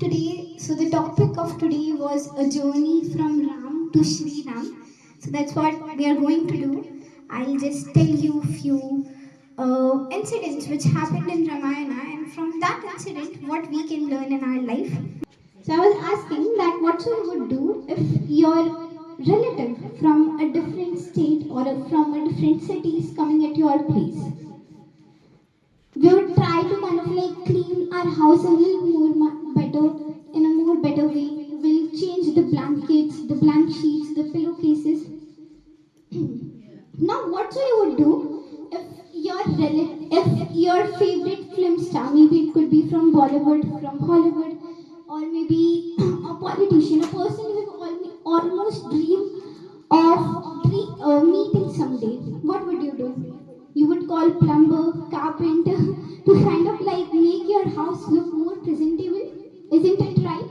So the topic of today was a journey from Ram to Shri Ram. So that's what we are going to do. I'll just tell you a few incidents which happened in Ramayana, and from that incident, what we can learn in our life. So I was asking that what you would do if your relative from a different state or from a different city is coming at your place. We would try to kind of like clean our house a little more better, in a more better way. We'll change the blankets, the blank sheets, the pillowcases. Now what so you would do if if your favorite film star, maybe it could be from Bollywood, from Hollywood, or maybe a politician, a person you have almost dreamed of meeting someday, what would you do? You would call plumber, carpenter to kind of like make your house look more presentable. Isn't it right?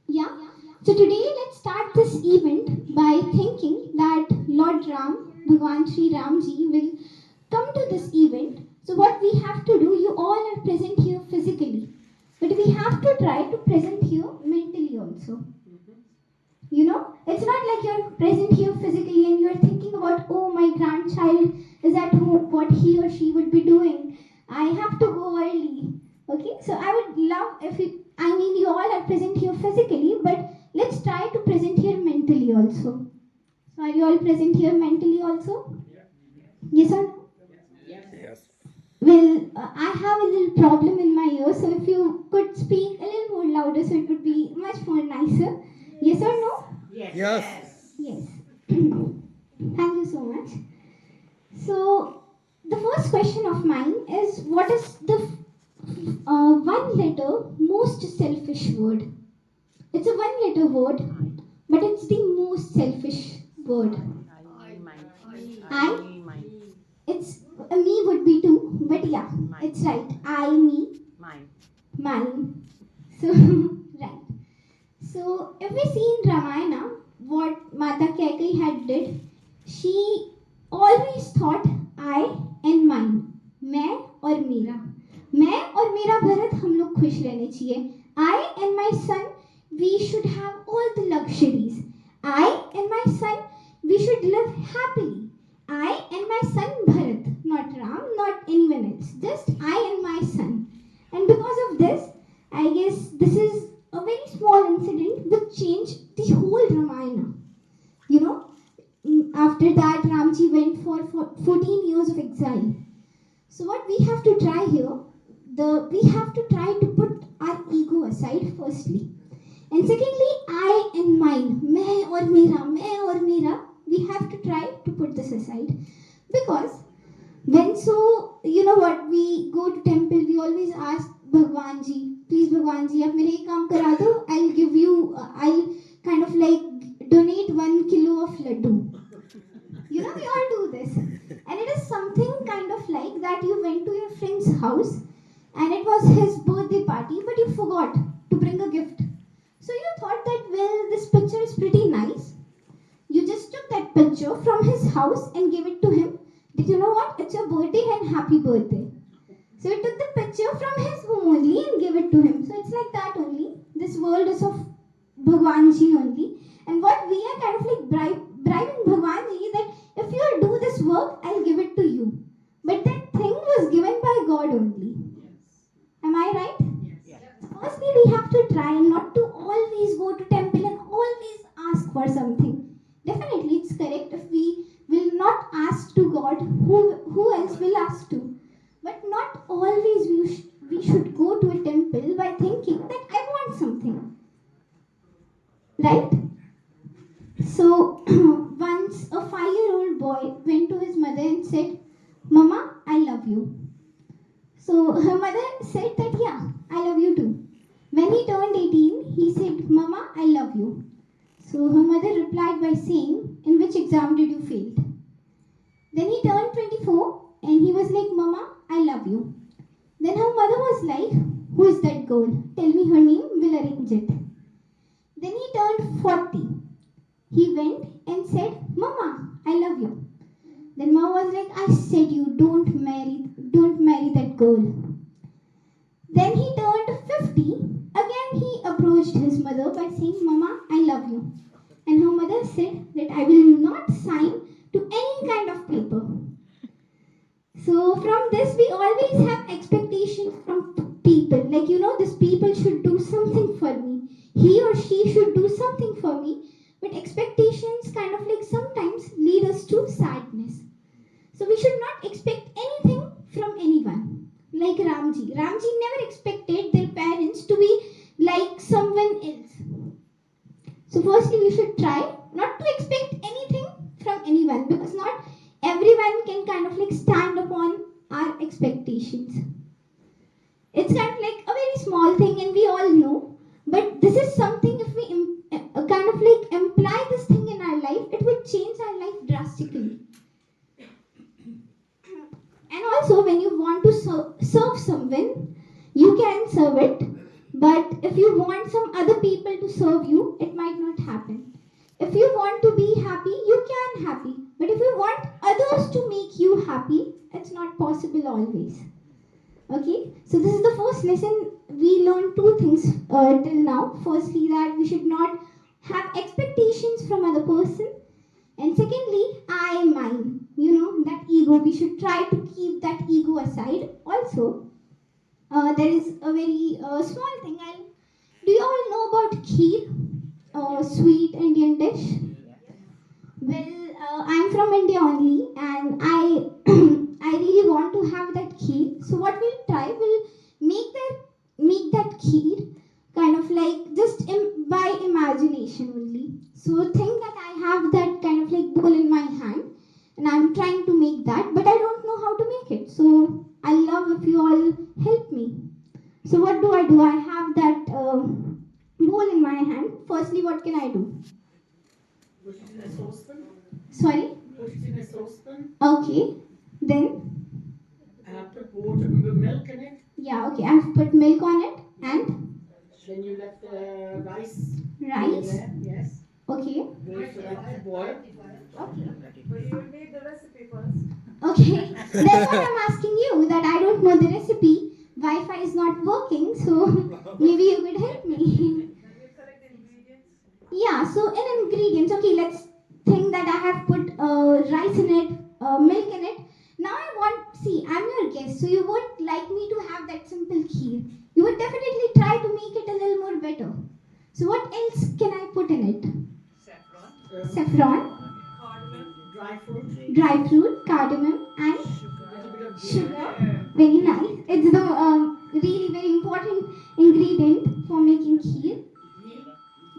Yeah. So today let's start this event by thinking that Lord Ram, Bhagwan Sri Ramji will come to this event. So what we have to do, you all are present here physically, but we have to try to present here mentally also. You know, it's not like you're present here physically and you're thinking about, oh, my grandchild is at home, what he or she would be doing. I have to go early. Okay, so I would love if you all are present here physically, but let's try to present here mentally also. So, are you all present here mentally also? Yes or no? Yes. Well, I have a little problem in my ear, so if you could speak a little more louder, so it would be much more nicer. Yes or no? Yes. Yes. Thank you so much. So, the first question of mine is what is the one letter most selfish word? It's a one letter word, but it's the most selfish word. I? It's me would be too, but yeah, it's right. I, me, mine. So, right. So, if we see in Ramayana what Mata Kaikeyi had did, she always thought I and mine, मैं और मेरा, मैं और मेरा भरत हम लोग खुश रहने चाहिए. I and my son, we should have all the luxuries. I and my son, we should live happily. I and my son Bharat, not Ram, not anyone else, just I and my son. And because of this, I guess this is a very small incident which changed the whole Ramayana. You know, after that, Ramji went for 14 years of exile. So, what we have to try here, we have to try to put our ego aside firstly. And secondly, I and mine, मैं और मेरा, we have to try to put this aside. Because you know what, we go to temple, we always ask Bhagwan ji, please Bhagwan ji, आप मेरे एक काम करा दो, I'll give you, I'll kind of like donate 1 kilo of laddu. You know, we all do this. And it is something kind of like that you went to your friend's house and it was his birthday party, but you forgot to bring a gift. So you thought that, well, this picture is pretty nice. You just took that picture from his house and gave it to him. Did you know what? It's your birthday and happy birthday. So you took the picture from his home only and gave it to him. So it's like that only. This world is of Bhagwanji only. And what we are kind of like bribing Bhagwanji that if you do this work, I'll give it to you. But that thing was given by God only. Am I right? Yes. Firstly, we have to try not to always go to temple and always ask for something. Definitely, it's correct if we will not ask to God, who else will ask to? But not always we should go to a temple by thinking that I want something. Right? So, once a 5-year-old boy went to his mother and said, Mama, I love you. So, her mother said that, yeah, I love you too. When he turned 18, he said, Mama, I love you. So, her mother replied by saying, in which exam did you fail? Then he turned 24 and he was like, Mama, I love you. Then her mother was like, who is that girl? Tell me her name, we'll arrange it. Then he turned 40. He went and said, Mama, I love you. Then Mama was like, I said you don't marry that girl. Then he turned 50. Again mother by saying, Mama, I love you. And her mother said that I will not sign to any kind of paper. So from this, we always have expectations from people. Like, this people should do something for me. He or she should do something for me. But expectations kind of like sometimes lead us to sadness. So we should not expect anything from anyone. Like Ramji. Ramji never expected their parents to be like someone else. So firstly, we should try not to expect anything from anyone, because not everyone can kind of like stand upon our expectations. It's kind of like a very small thing and we all know, but this is something, if we kind of like imply this thing in our life, it will change our life drastically. And also, when you want to serve someone, you can serve it, but if you want some other people to serve you, it might not happen. If you want to be happy, you can happy. But if you want others to make you happy, it's not possible always. Okay, so this is the first lesson. We learned two things till now. Firstly, that we should not have expectations from other person. And secondly, I, mine. That ego, we should try to keep that ego aside. Also, there is a very small thing. Do you all know about kheer? Sweet Indian dish? Well, I'm from India only, and I I really want to have that kheer. So what we'll try, we'll make that kheer kind of like just by imagination only. So think that I have that kind of like bowl in my hand, and I'm trying to make that, but I don't know how to make it. So I love if you all help me. So what do? I have that bowl in my hand. Firstly, what can I do? Put it in a saucepan. Sorry? Put it in a saucepan. Okay. Then? Put water, milk in it. Yeah, okay. I've put milk on it and? Then you let the rice. Rice? There. Yes. Okay. Wait for that to boil. Okay. But you need the recipe first. Okay. That's what I'm asking you, that I don't know the recipe. Wi-Fi is not working, so maybe you could help me. Then we select the ingredients. Yeah, so in ingredients, okay, let's think that I have put rice in it, milk in it. Now I'm your guest, so you would like me to have that simple kheer. You would definitely try to make it a little more better. So what else can I put in it? Saffron. Saffron, Cardamom. Dry fruit. cardamom, and Little bit of sugar. Very nice. It's the really very important ingredient for making kheer. Ghee.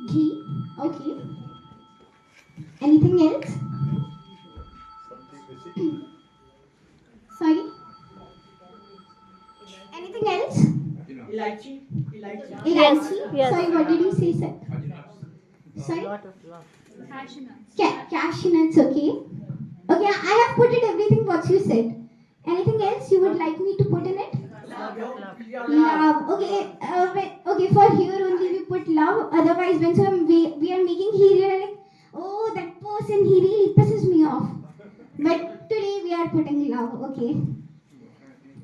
Ghee. Okay. Anything else? Sorry? Anything else? Elaichi. Elaichi? Yes. Sorry, what did you say, sir? Sorry? Cashew nuts, okay. Okay, I have put it everything what you said. Anything else you would like me to put in it? Love. Okay, okay. For here only we put love. Otherwise, when we are making here, we are like, oh, that person, he really pisses me off. But today we are putting love. Okay.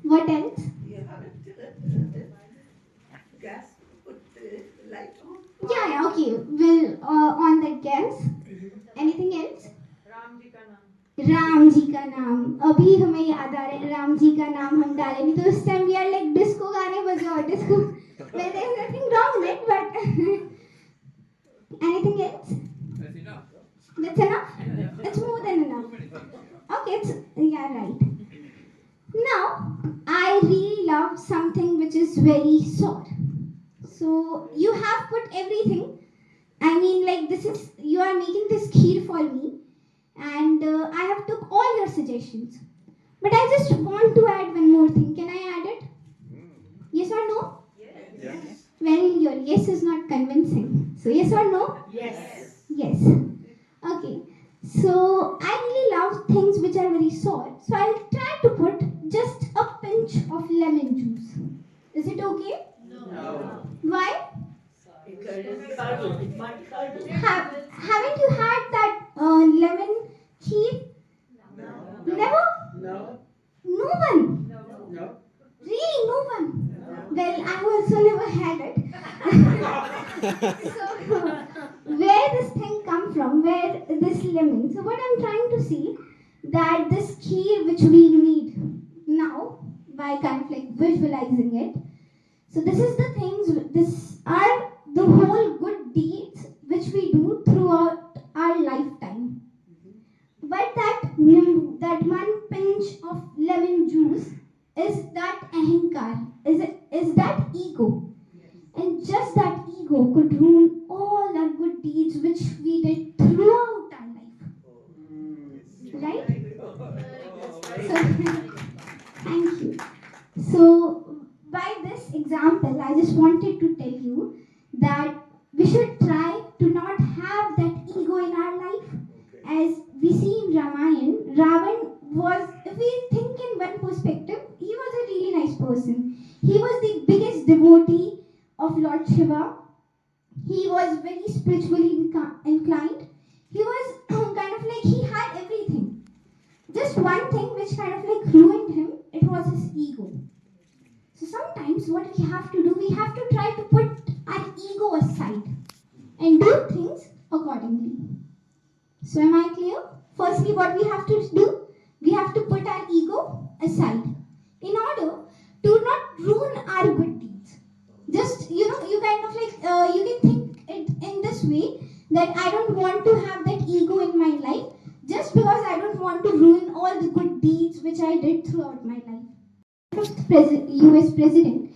What else? Gas, put the light on. Yeah. Okay. We'll on that gas. Anything else? Ram ji का नाम. राम जी का नाम. अभी हमें याद आ रहा है राम जी का नाम हम डाले नहीं तो उस time we are like disco गाने बजाओ disco. Well, there is nothing wrong with it, but anything else? That's enough. It's more than enough. Okay, yeah, right. Now, I really love something which is very sour. So you have put everything. I mean, like you are making this kheer for me, and I have took all your suggestions. But I just want to add one more thing. Can I add it? Yes or no? Yes. Well, your yes is not convincing. So yes or no? Yes. Yes. Okay. So I really love things which are very sour. So I'll try to put just a pinch of lemon juice. Is it okay? No. Why? Because it's curdle. It might curdle. Haven't you had that lemon kheer? No. Never? No. No one? No. Really, no one? Well, I also never had it. So, where this thing come from, where this lemon. So what I'm trying to see, that this key which we need now, by kind of like visualizing it. So this is the things, this are the whole good deeds which we do throughout our lifetime. But that one pinch of lemon juice is that ahankar, is that ego. And just that ego could ruin all our good deeds which we did throughout our life. Right? So, thank you. So, by this example, I just wanted to tell you that we should try to not have that ego in our life. As we see in Ramayana, Ravan was, if we think in one perspective, he was a really nice person. He was the biggest devotee of Lord Shiva. He was very spiritually inclined. He was kind of like, he had everything. Just one thing which kind of like ruined him, it was his ego. So sometimes what we have to do, we have to try to put our ego aside and do things accordingly. So am I clear? Firstly, what we have to do, we have to put our ego aside in order to not ruin our good deeds. Just, you kind of like, you can think it in this way, that I don't want to have that ego in my life just because I don't want to ruin all the good deeds which I did throughout my life. US President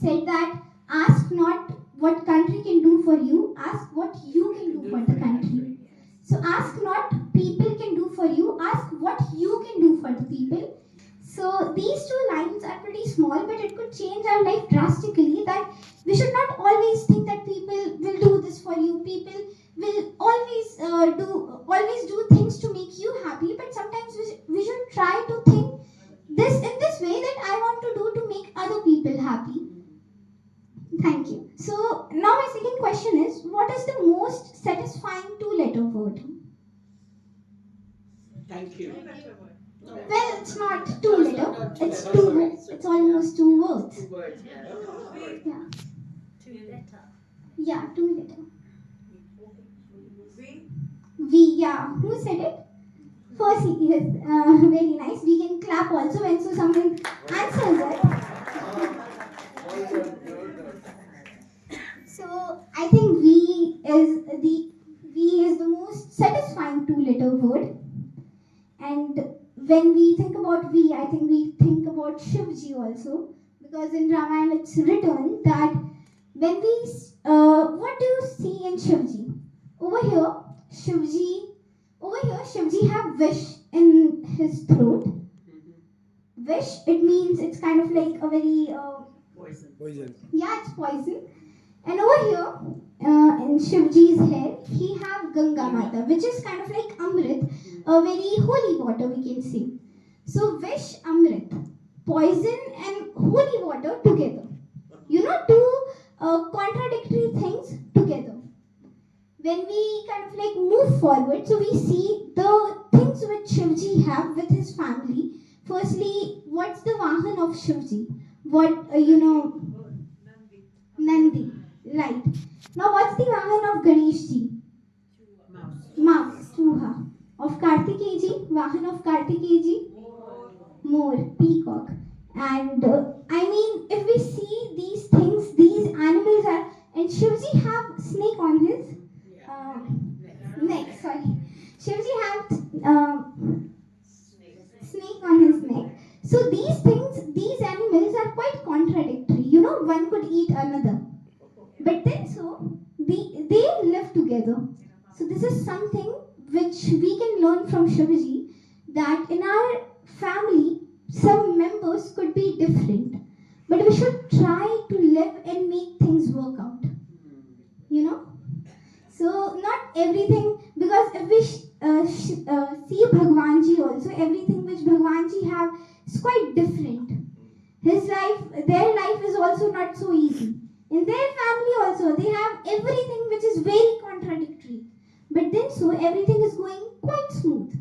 said that ask not what country can do for you, ask what you can do for the country. So ask not people can do for you, ask what you can do for the people. So these two lines are pretty small, but it could change our life drastically. That we should not always think that people will do this for you. People will always do things to make you happy. But sometimes we should try to think this in this way, that I want to do to make other people happy. Thank you. So now my second question is, what is the most satisfying two-letter word? Thank you. Well, it's not two-letter. It's two. It's almost two words. 2 words, yeah. Yeah. 2-letter. Yeah, two-letter. V. V. Yeah. Who said it? First, yes. Very nice. We can clap also when someone answers it. So I think V is the most satisfying two-letter word. And when we think about V, I think we think about Shivji also, because in Ramayana it's written that when what do you see in Shivji? Over here, Shivji have vish in his throat. Vish, it means it's kind of like a very Poison. yeah, it's poison. And over here, in Shivji's hair, he have Ganga Mata, which is kind of like Amrit, a very holy water, we can say. So Vish, Amrit, poison and holy water together. Two contradictory things together. When we kind of like move forward, so we see the things which Shivji have with his family. Firstly, what's the Vahan of Shivji? Nandi. Right. Now, what's the Vahan of Ganeshji? Mouse. Chuha. Of Kartikeji? Vahan of Kartikeji? More. Peacock. And if we see these things, these animals are. And Shivji have snake on his neck. Sorry. Shivji have snake on his neck. So these animals are quite contradictory. One could eat another. But then they live together. So this is something which we can learn from Shivji, that in our family, some members could be different. But we should try to live and make things work out. So not everything, because if we see Bhagwanji also, everything which Bhagwanji have is quite different. Their life is also not so easy. In their family also, they have everything which is very contradictory. But then everything is going quite smooth.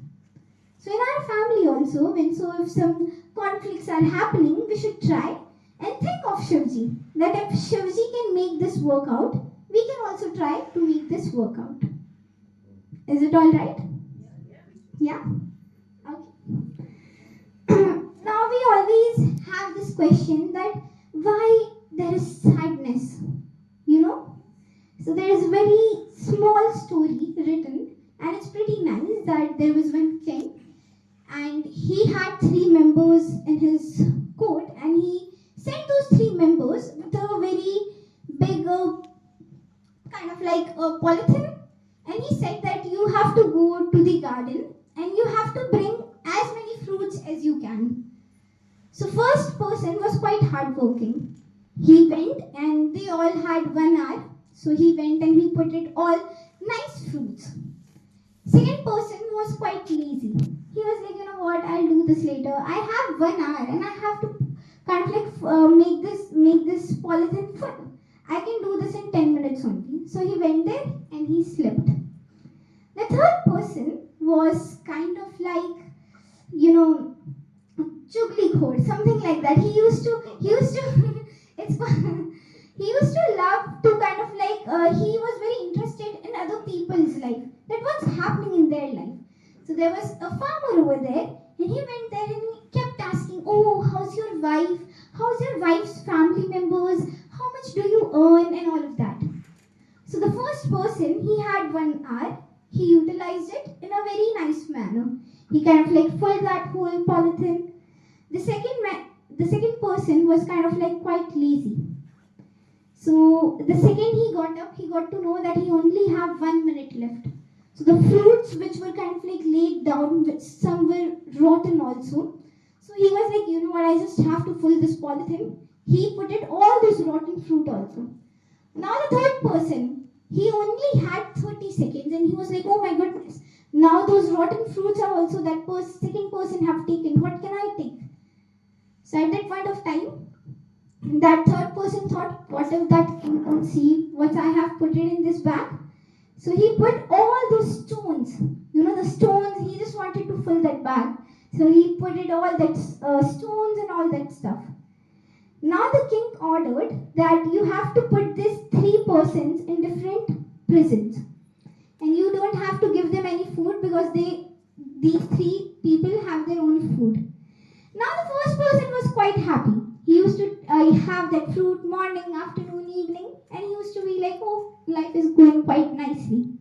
So in our family also, if some conflicts are happening, we should try and think of Shivji. That if Shivji can make this work out, we can also try to make this work out. Is it all right? Yeah? Okay. Now we always have this question that why there is sadness, you know? So there is a very small story written, and it's pretty nice that there was one king, and he had 3 members in his court, and he sent those 3 members with a very big kind of like a polythene, and he said that you have to go to the garden and you have to bring as many fruits as you can. So first person was quite hardworking. He went and they all had 1 hour. So he went and he put it all nice fruits. Second person was quite lazy. He was like, you know what, I'll do this later. I have 1 hour and I have to kind of like make this polythene full. I can do this in 10 minutes only. So he went there and he slept. The third person was kind of like, you know, chugli something like that. He used to it's he used to love to kind of like he was very interested in other people's life, that what's happening in their life. So there was a farmer over there, and he went there and he kept asking, oh, how's your wife, how's your wife's family members, how much do you earn, and all of that. So the first person, he had 1 hour, he utilized it in a very nice manner. He kind of like filled that whole polythene. The second person was kind of like quite lazy. So the second he got up, he got to know that he only have 1 minute left. So the fruits which were kind of like laid down, which some were rotten also. So he was like, you know what, I just have to fill this polythene. He put it all this rotten fruit also. Now the third person, he only had 30 seconds and he was like, oh my goodness, now those rotten fruits are also that second person have taken. What can I take? So at that point of time, that third person thought, what if that king can see what I have put it in this bag? So he put all those stones, you know, the stones, he just wanted to fill that bag. So he put it all that stones and all that stuff. Now the king ordered that you have to put these 3 persons in different prisons. And you don't have to give them any food because these 3 people have their own food. Now the first person was quite happy. He used to have that fruit morning, afternoon, evening, and he used to be like, oh, life is going quite nicely.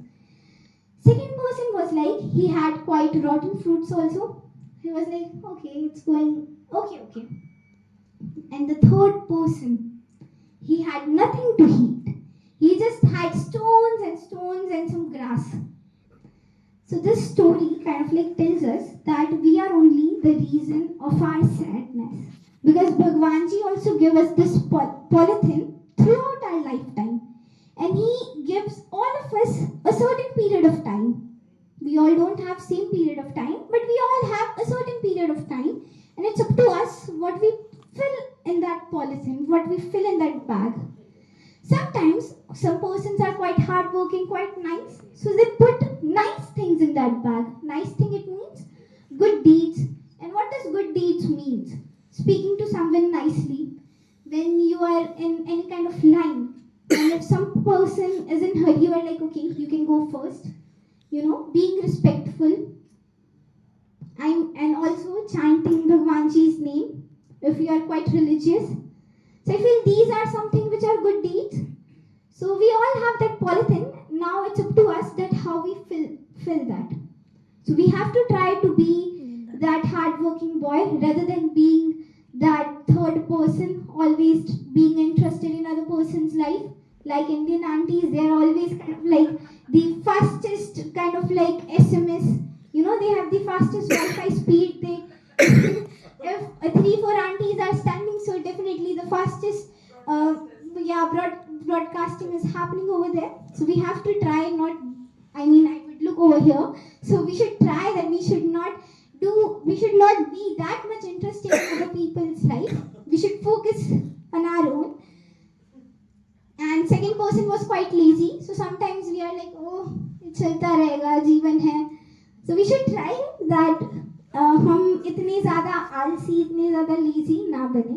Second person was like, he had quite rotten fruits also. He was like, okay, it's going, okay. And the third person, he had nothing to eat. He just had stones and some grass. So this story kind of like tells us that we are only the reason of our sadness. Because Bhagwanji also gave us this polythene throughout our lifetime. And he gives all of us a certain period of time. We all don't have same period of time, but we all have a certain period of time. And it's up to us what we fill in that polythene, what we fill in that bag. Sometimes some persons are quite hardworking, quite nice. So they put nice things in that bag. Nice thing, it means good deeds. And what does good deeds means? Speaking to someone nicely. When you are in any kind of line, and if some person is in hurry, you are like, okay, you can go first. You know, being respectful. And also chanting Bhagwanji's name if you are quite religious. So I feel these are something which are good deeds. So we all have that polythene. Now it's up to us that how we fill that. So we have to try to be that hardworking boy rather than being that third person, always being interested in other person's life. Like Indian aunties, they are always kind of like the fastest kind of like SMS. You know, they have the fastest Wi-Fi speed. They if 3-4 aunties are standing, so definitely the fastest broadcasting is happening over there. So we have to try I would look over here. So we should try that we should not be that much interested in other people's life. We should focus on our own. And second person was quite lazy. So sometimes we are like, oh, chalta rahega, jeevan hai. So we should try that हम इतने ज़्यादा आलसी, इतने ज़्यादा lazy ना बने.